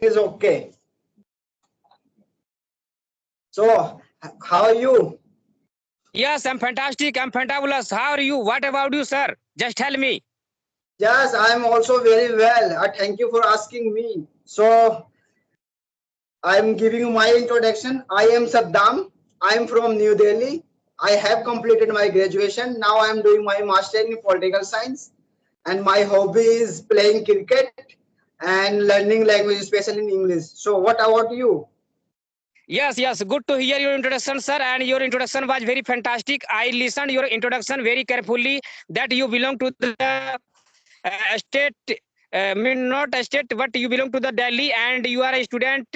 Is okay. So, how are you? Yes, I'm fantastic. I'm fantabulous. How are you? What about you, sir? Just tell me. Yes, I am also very well. Thank you for asking me. So, I am giving you my introduction. I am Saddam. I am from New Delhi. I have completed my graduation. Now I am doing my master in political science. And my hobby is playing cricket and learning language, especially in English. So, what about you? Yes, yes. Good to hear your introduction, sir. And your introduction was very fantastic. I listened your introduction very carefully. That you belong to the state. Mean not a state, but you belong to the Delhi, and you are a student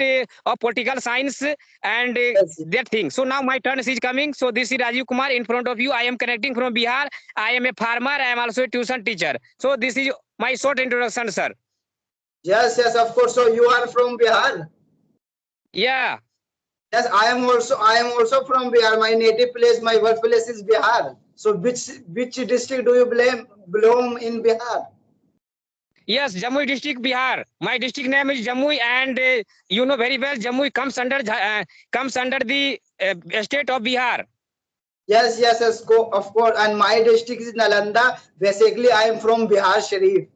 of political science and Yes, that thing. So now my turn is coming. So this is Rajiv Kumar in front of you. I am connecting from Bihar. I am a farmer. I am also a tuition teacher. So this is my short introduction, sir. yes, of course. So, you are from Bihar? Yeah. Yes, I am also from Bihar. My native place, my birthplace is Bihar. So which district do you belong in Bihar? Yes, Jamui district, Bihar. My district name is Jamui, and you know very well, Jamui comes under the state of Bihar. Yes, of course. And my district is Nalanda. Basically, I am from Bihar Sharif.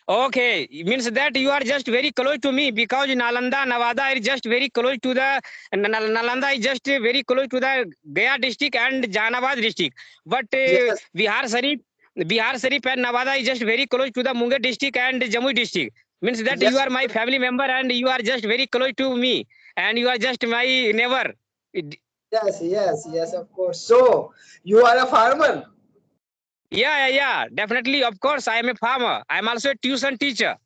Okay, means that you are just very close to me because Nalanda, Nevada is just very close to the Nalanda is just very close to the Gaya district and Jahanabad district. But Yes, Bihar Sharif and Nevada is just very close to the Munger district and Jamui district. Means that you yes, are my family member and you are just very close to me and you are just my neighbor. yes, of course. So you are a farmer. Yeah. Definitely, of course, I am a farmer. I am also a tuition teacher.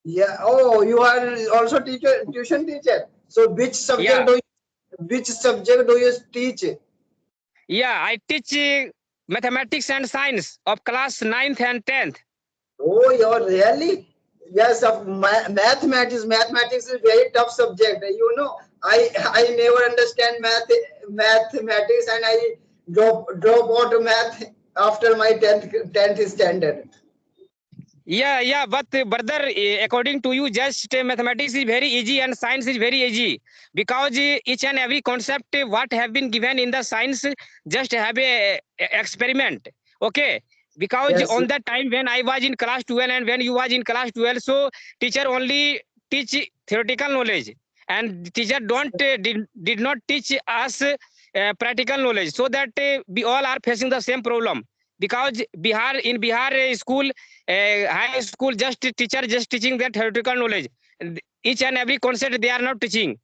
Yeah. Oh, you are also tuition teacher. So Yeah. which subject do you teach? Yeah, I teach mathematics and science of class 9th and 10th. Oh, you're really? Yes, of mathematics is very tough subject. You know, I never understand mathematics, and I drop out of math after my tenth standard. Yeah, but brother, according to you, just mathematics is very easy and science is very easy because each and every concept what have been given in the science just have a experiment. Okay, because Yes, on that time when I was in class 12 and when you was in class 12, so teacher only teach theoretical knowledge and teacher don't did not teach us practical knowledge, so that we all are facing the same problem because Bihar school, high school, just teacher just teaching their theoretical knowledge. Each and every concept they are not teaching.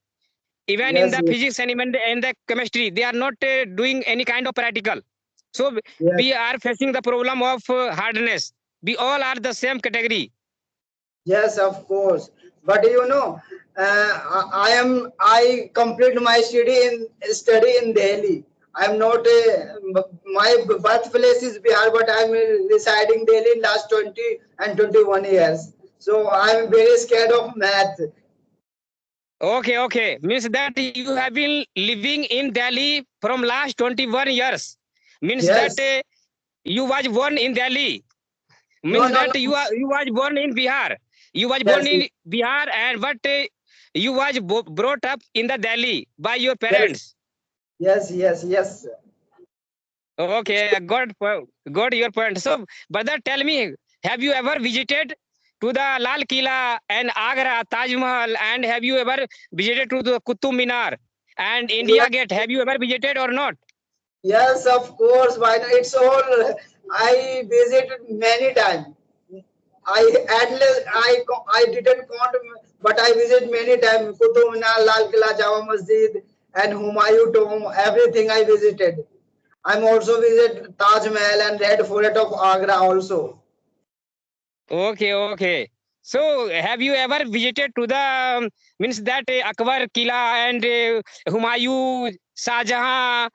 Even in yes, the physics and even in the chemistry, they are not doing any kind of practical. So yes, we are facing the problem of hardness. We all are the same category. yes, of course. But you know, I complete my study in Delhi. I'm not my birthplace is Bihar, but I'm residing Delhi in last 20 and 21 years. So I'm very scared of math. Okay. Means that you have been living in Delhi from last 21 years. Means that Yes. you was born in Delhi. No, Means no, that no. you was born in Bihar. You was born Yes, in Bihar, and but you was brought up in the Delhi by your yes, parents. yes. Okay, got your point. So, brother, tell me, have you ever visited to the Lal Killa and Agra, Taj Mahal, and have you ever visited to the Qutub Minar and Yes, India Gate? Have you ever visited or not? yes, of course. Why not? It's all. I visited many times. I at least I didn't count, but I visit many times. Qutub Minar, Lal Killa, Jama Masjid, and Humayun Tomb. Everything I visited. I'm also visit Taj Mahal and Red Fort of Agra also. Okay. So, have you ever visited to the means that Akbar Killa and Humayun, Shah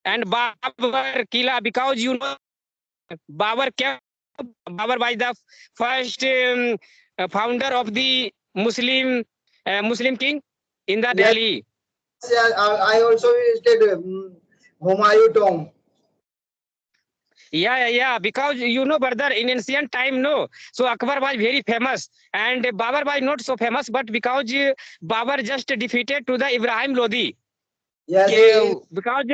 and Babur Killa? Because you know Babur Babur was the first founder of the Muslim king in the Yes, Delhi. I also visited Humayun Tomb. Yeah. Because you know, brother, in ancient time, no. So Akbar was very famous, and Babur was not so famous, but because Babur just defeated to the Ibrahim Lodi. Yes, Because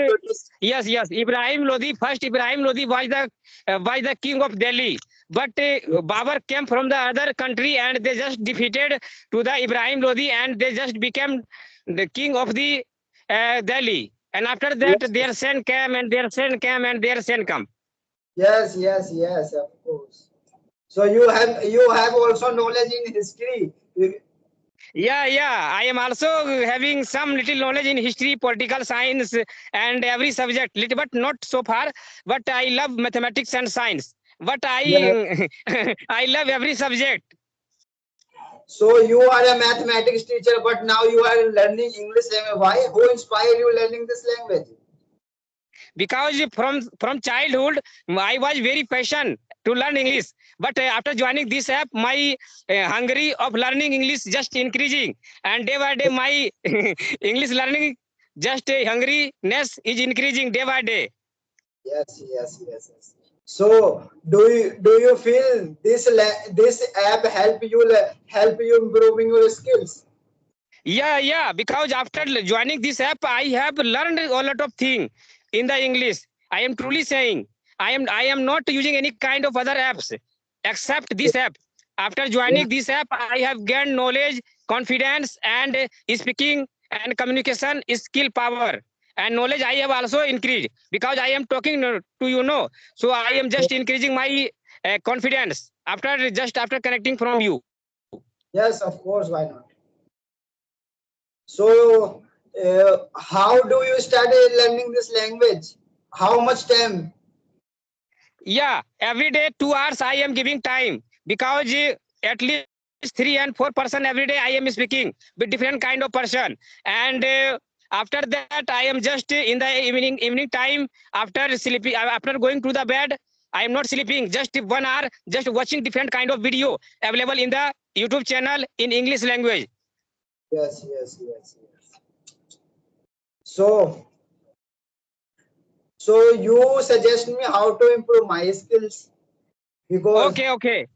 yes, Ibrahim Lodi, first Ibrahim Lodi was the king of Delhi, but Babur came from the other country and they just defeated to the Ibrahim Lodi and they just became the king of the Delhi. And after that, yes, their son came and their son came and their son come. yes, of course. So you have also knowledge in history. Yeah. I am also having some little knowledge in history, political science, and every subject, little but not so far. But I love mathematics and science. But Yeah. I I love every subject So you are a mathematics teacher, but now you are learning English language. Why? Who inspired you learning this language? because from childhood I was very passionate to learn English. But after joining this app, my hungry of learning English just increasing, and day by day my English learning just hungriness is increasing day by day. Yes. So do you feel this app help you improving your skills? Yeah. Because after joining this app, I have learned a lot of things in the English. I am truly saying I am not using any kind of other apps except this app. After Yeah. joining this app, I have gained knowledge, confidence, and speaking and communication skill power. And knowledge I have also increased because I am talking to you know. So I am just increasing my confidence after connecting from you. Yes, of course. Why not? So how do you start learning this language? How much time? Yeah, every day 2 hours I am giving time because at least 3 and 4% every day I am speaking with different kind of person. And after that I am just in the evening time after sleeping after going to the bed. I am not sleeping. Just 1 hour, just watching different kind of video available in the YouTube channel in English language. Yes. So you suggest me how to improve my skills because Okay.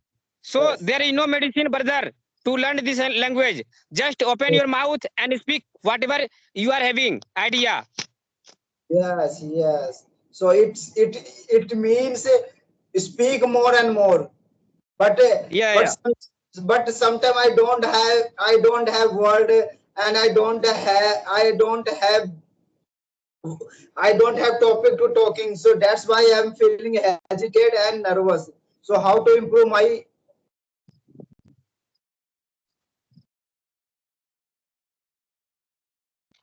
So yes, there is no medicine, brother, to learn this language. Just open your mouth and speak whatever you are having idea. yes. So it means speak more and more. But Yeah. sometimes I don't have word and I don't have topic to talking. So that's why I'm feeling hesitate and nervous. So how to improve my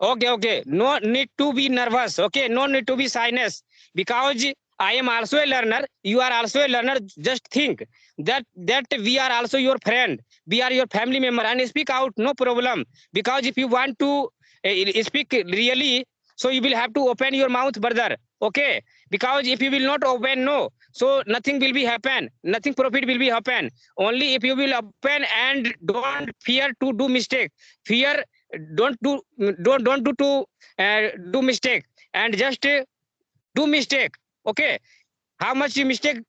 Okay. No need to be nervous. Okay. No need to be shyness because I am also a learner. You are also a learner. Just think that we are also your friend. We are your family member and speak out. No problem. Because if you want to speak really, so you will have to open your mouth, brother. Okay. Because if you will not open, no, so nothing will be happen. Nothing profit will be happen. Only if you will open and don't fear to do mistake. Fear don't do to do mistake and just do mistake. Okay, how much you mistake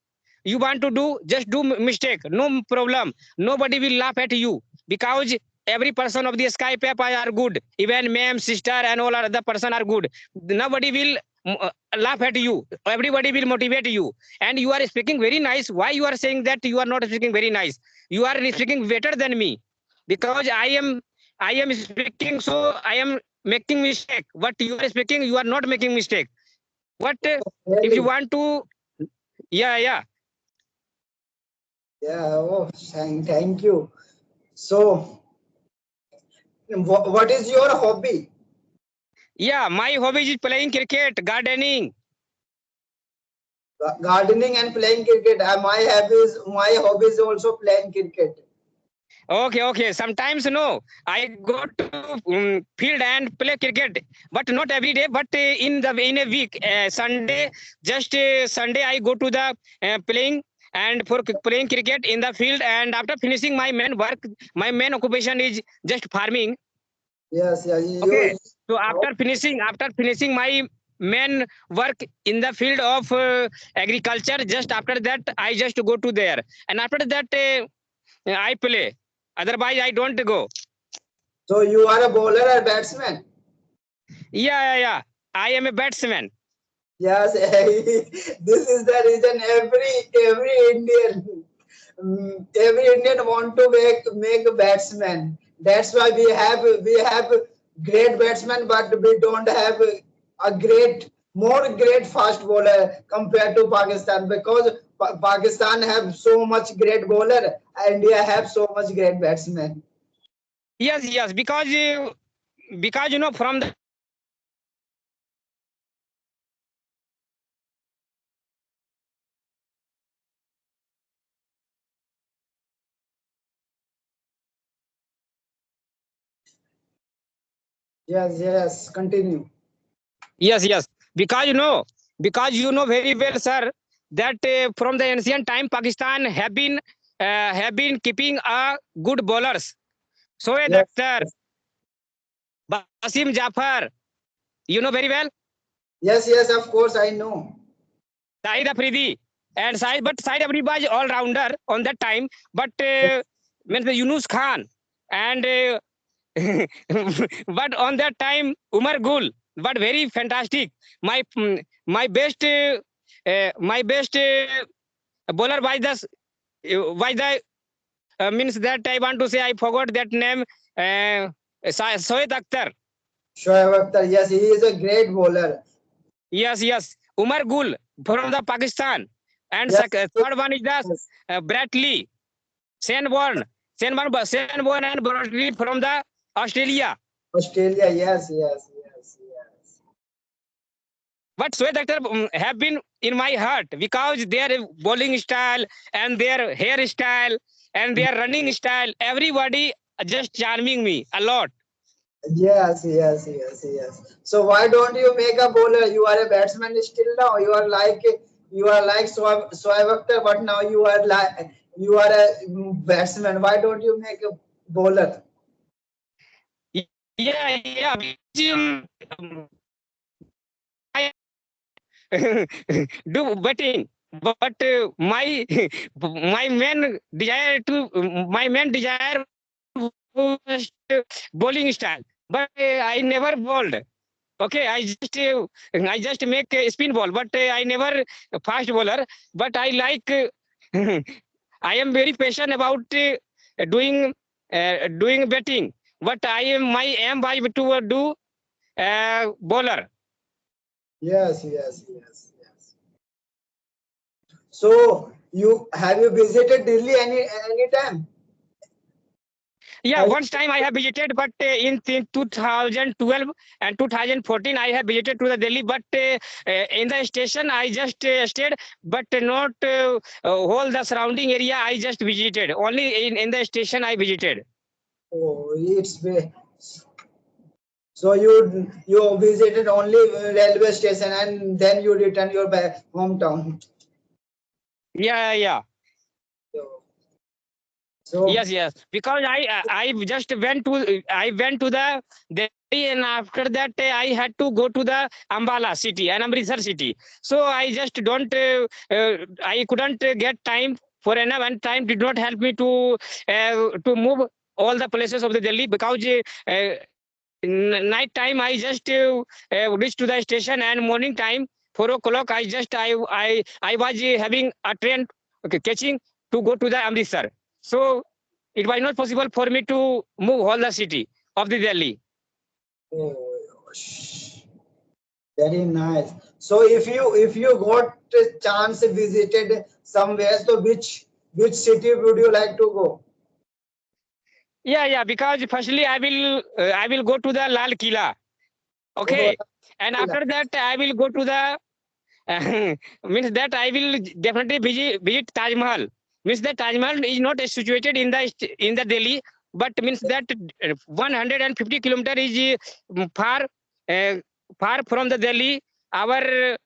you want to do, just do mistake, no problem. Nobody will laugh at you because every person of the Skype app are good. Even ma'am, sister, and all other person are good. Nobody will laugh at you. Everybody will motivate you. And you are speaking very nice. Why you are saying that you are not speaking very nice? You are speaking better than me because I am speaking, so I am making mistake. What you are speaking, you are not making mistake. But if you really? want to, yeah. Yeah. Oh, thank you. So what is your hobby? Yeah, my hobby is playing cricket, gardening. Gardening and playing cricket. My hobby is also playing cricket. Okay. Sometimes no, I go to field and play cricket, but not every day. But in a week, Sunday, just Sunday, I go to the playing and for playing cricket in the field. And after finishing my main work, my main occupation is just farming. Yes. Okay, so after finishing my men work in the field of agriculture. Just after that, I just go to there, and after that, I play. Otherwise, I don't go. So you are a bowler or batsman? Yeah. I am a batsman. Yes, this is the reason every Indian every Indian want to make a batsman. That's why we have great batsmen, but we don't have a great fast bowler compared to Pakistan, because Pakistan have so much great bowler, India have so much great batsmen. Yes, because from the Yes, continue. yes, because very well, sir, that from the ancient time, Pakistan have been keeping a good bowlers. Shoaib Yes, Akhtar, Basim Jafar, very well. yes, of course I know. Saeed Afridi and Saeed Afridi was all rounder on that time, but means the Yunus Khan and but on that time Umar Gul, but very fantastic. My best bowler was the means that I want to say I forgot that name. Shoaib Akhtar. Shoaib Akhtar, yes, he is a great bowler. Yes. Umar Gul from the Pakistan, and Yes, third one is the yes. Bradley Sanborn and Bradley from the Australia. Australia, yes. But Shoaib Akhtar have been in my heart because their bowling style and their hairstyle and their running style, everybody just charming me a lot. Yes. So why don't you make a bowler? You are a batsman still now. You are like Shoaib Akhtar, but now you are a batsman. Why don't you make a bowler? Yeah. I do betting, but my main desire was bowling style, but I never bowled. Okay, I just make a spin ball, but I never fast bowler. But I like I am very passionate about doing betting. But my aim was to do bowler. Yes. So you visited Delhi any time? Yeah, Have once time I have visited, but in 2012 and 2014 I have visited to the Delhi, but in the station I just stayed, but not whole the surrounding area I just visited. Only in the station I visited. Oh, so you visited only railway station and then you return your back hometown. Yeah. So Yes. Because I just went to the Delhi, and after that I had to go to the Ambala city and Amritsar city. So I just don't I couldn't get time for enough, and time did not help me to move all the places of the Delhi, because night time I just reached to the station, and morning time 4 o'clock I was having a train, okay, catching to go to the Amritsar. So it was not possible for me to move all the city of the Delhi. oh, very nice. So if you got a chance visited somewhere, so which city would you like to go? Yeah. Because firstly I will go to the Lal Killa. Oh, Okay, and after that I will go to the means that I will definitely visit Taj Mahal. Means that Taj Mahal is not situated in the Delhi, but means that 150 kilometer is far far from the Delhi. Our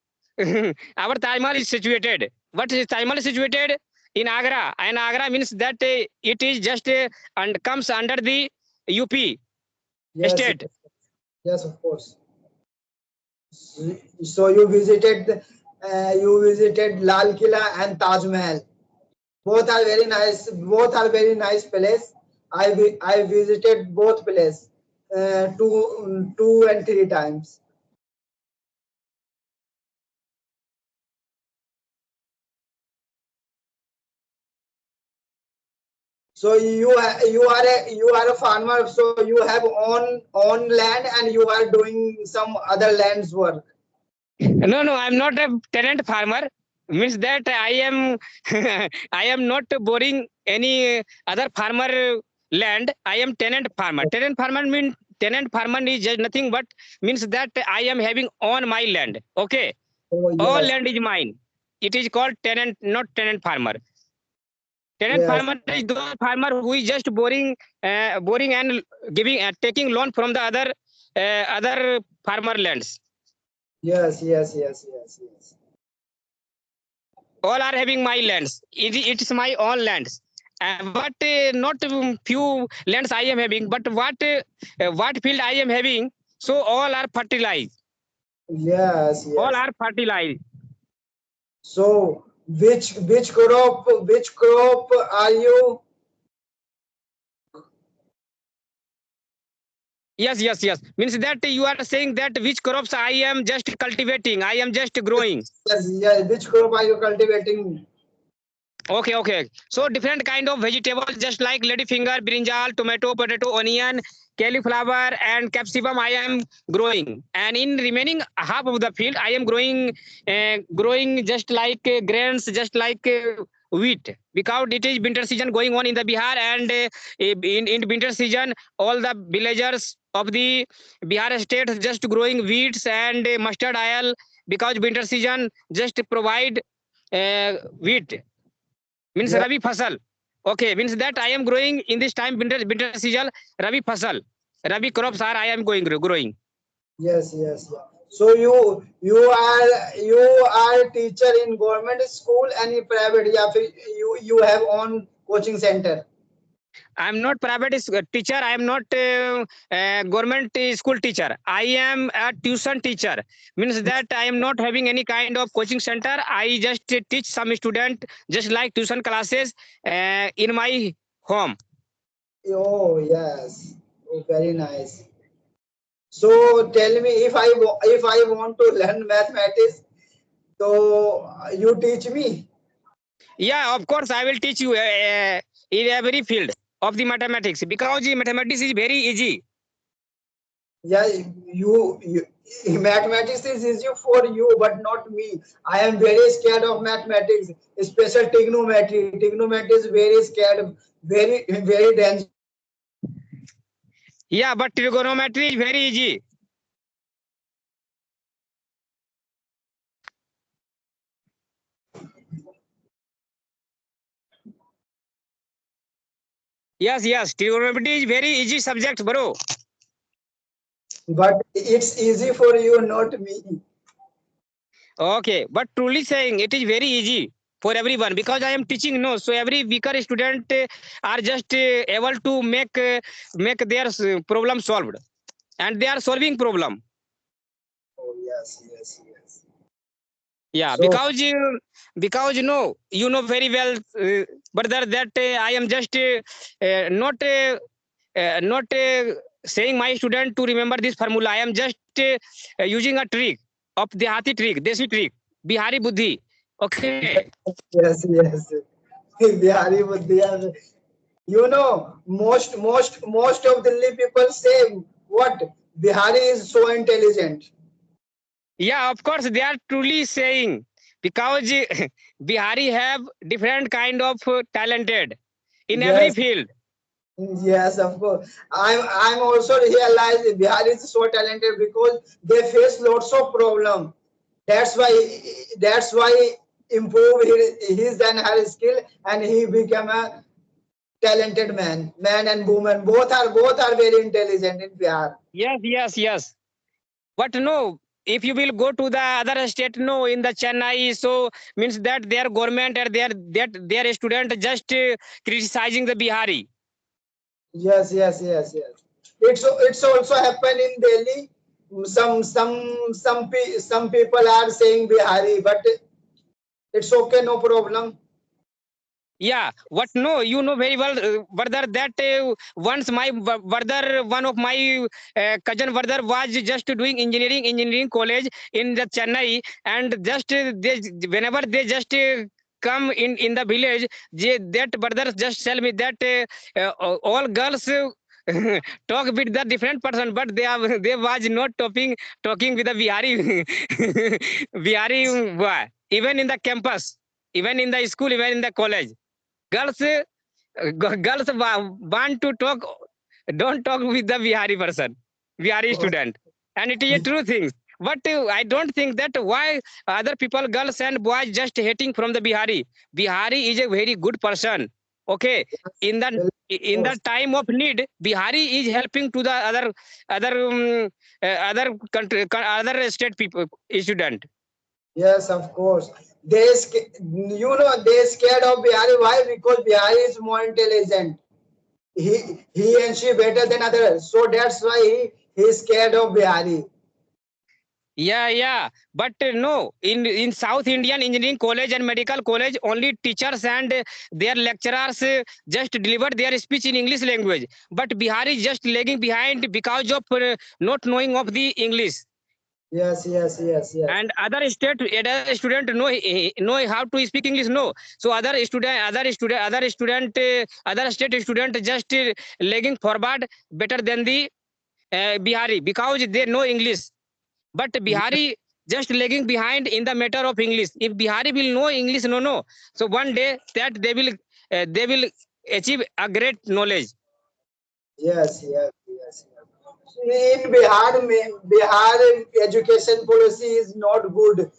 our Taj Mahal is situated. But Taj Mahal is situated in Agra, and Agra means that it is just and comes under the UP yes, state. yes, of course. So you visited Lal Killa and Taj Mahal. Both are very nice. Both are very nice place. I visited both place two and three times. So you are a farmer. So you have own land and you are doing some other land's work. No, I'm not a tenant farmer. Means that I am I am not boring any other farmer land. I am tenant farmer. Tenant farmer is just nothing but means that I am having on my land. Okay, Oh all yes, land is mine. It is called tenant, not tenant farmer. Tenant yes, farmer is the farmer who is just boring and giving taking loan from the other farmer lands. yes. All are having my lands. It's my own lands. But not few lands I am having, but what field I am having, so all are fertilized. All Yes. are fertilized. So which crop are you? Yes. Means that you are saying that which crops I am just cultivating, I am just growing. Yes. Which crop are you cultivating? Okay. So different kind of vegetables, just like ladyfinger, brinjal, tomato, potato, onion, cauliflower, and capsicum. I am growing, and in remaining half of the field, I am growing just like grains, just like wheat, because it is winter season going on in the Bihar, and in winter season, all the villagers of the Bihar state just growing wheats and mustard oil, because winter season just provide wheat, means Yeah. Rabi Fasal. Okay, means that I am growing in this time winter season Rabi Fasal. Rabi crops are I am growing. Yes. So you are teacher in government school and in private. Yeah, you have own coaching center. I am not private teacher. I am not government school teacher. I am a tuition teacher. Means that I am not having any kind of coaching center. I just teach some student just like tuition classes in my home. Oh yes. Oh, very nice. So tell me if I want to learn mathematics, so you teach me. Yeah, of course, I will teach you in every field of the mathematics, because the mathematics is very easy. Yeah, you mathematics is easy for you, but not me. I am very scared of mathematics, especially trigonometry. Trigonometry is very scared, very dangerous. Yeah, but trigonometry is very easy. Yes, trigonometry is very easy subject, bro. But it's easy for you, not me. Okay, but truly saying it is very easy for everyone, because I am teaching, no, so every weaker student are just able to make their problem solved, and they are solving problem. Oh yes. Yeah, So because you know very well, brother, that I am just not saying my student to remember this formula. I am just using a trick of Dehati trick, Desi trick, Bihari Buddhi. Okay. yes. Bihari Buddhiya. You know, most of Delhi people say what Bihari is so intelligent. Yeah, of course, they are truly saying, because Bihari have different kind of talented in every Yes, field. yes, of course. I'm also realized Bihar is so talented because they face lots of problem. That's why improve his and her skill and he became a talented man and woman. Both are very intelligent in Bihar. Yes. But no, if you will go to the other state, no, in the Chennai, so means that their government or their student just criticizing the Bihari. Yes. It's also happened in Delhi. some people are saying Bihari, but it's okay, no problem. Yeah, what no, you know very well, brother, that once my brother, one of my cousin brother was just doing engineering college in the Chennai, and just they, whenever they just come in the village, that brother just tell me that all girls talk with the different person, but they was not talking with the Bihari Bihari boy, even in the campus, even in the school, even in the college. Girls, girls want to talk, don't talk with the Bihari person, Bihari student, and it is a true thing. But I don't think that why other people, girls and boys, just hating from the Bihari. Bihari is a very good person. Okay, in the time of need, Bihari is helping to the other country, other state people student. Yes, of course. They scared of Bihari. Why? Because Bihari is more intelligent. He and she better than others. So that's why he is scared of Bihari. Yeah. But no, in South Indian Engineering College and Medical College, only teachers and their lecturers just deliver their speech in English language. But Bihari is just lagging behind because of not knowing of the English. Yes. And other student know how to speak English. No, so other state student just lagging forward better than the Bihari because they know English. But Bihari just lagging behind in the matter of English. If Bihari will know English, no. So one day that they will achieve a great knowledge. Yes. In Bihar education policy is not good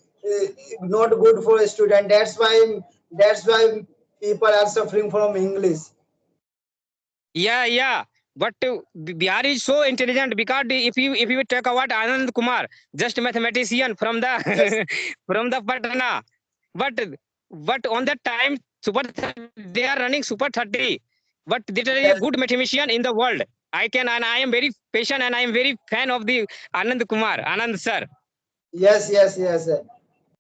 for a student. That's why people are suffering from English. Yeah. But Bihar is so intelligent because if you talk about Anand Kumar, just mathematician from the Yes. from the Patna, but on that time they are running Super 30, but there is a Yes. good mathematician in the world. I am very patient and I am very fan of the Anand Kumar, Anand sir. Yes.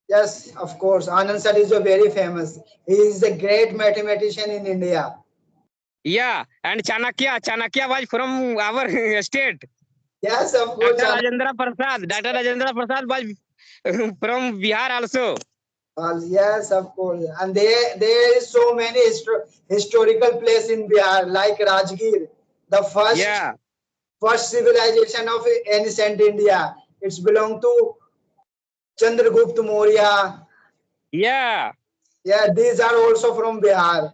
Yes, of course. Anand sir is a very famous. He is a great mathematician in India. Yeah, and Chanakya was from our state. Yes, of course. Dr. Rajendra Prasad was from Bihar also. Yes, of course. And there is so many historical place in Bihar, like Rajgir, the Yeah, first civilization of ancient India. It's belong to Chandragupta Maurya. yeah. Yeah, these are also from Bihar.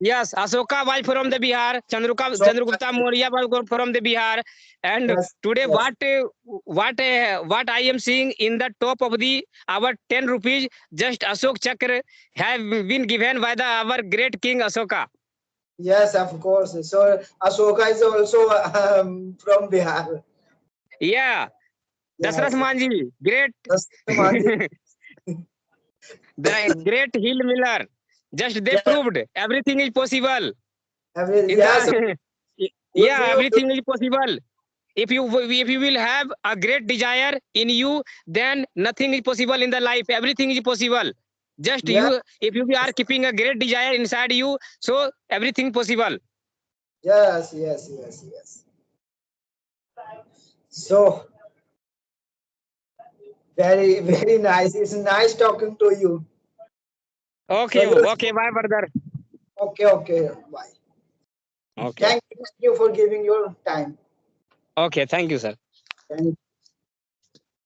Yes, Asoka was from the Bihar, So Chandragupta Maurya was from the Bihar, and yes, today yes, what I am seeing in the top of the our 10 rupees, just Ashok Chakra have been given by the our great king Asoka. yes, of course. So Ashoka is also from Bihar. Yeah, Dasrath Yes, Manji, great, that's the Manji. the great hill miller. Just they Yeah, proved everything is possible. In yes. the If yeah, you everything is possible. If you will have a great desire in you, then nothing is possible in the life. Everything is possible. Just yeah, you, if you are keeping a great desire inside you, so everything possible. yes. So very nice. It's nice talking to you. So Okay, bye, brother. okay. Bye. Okay, Thank you for giving your time. okay, thank you, sir. Thank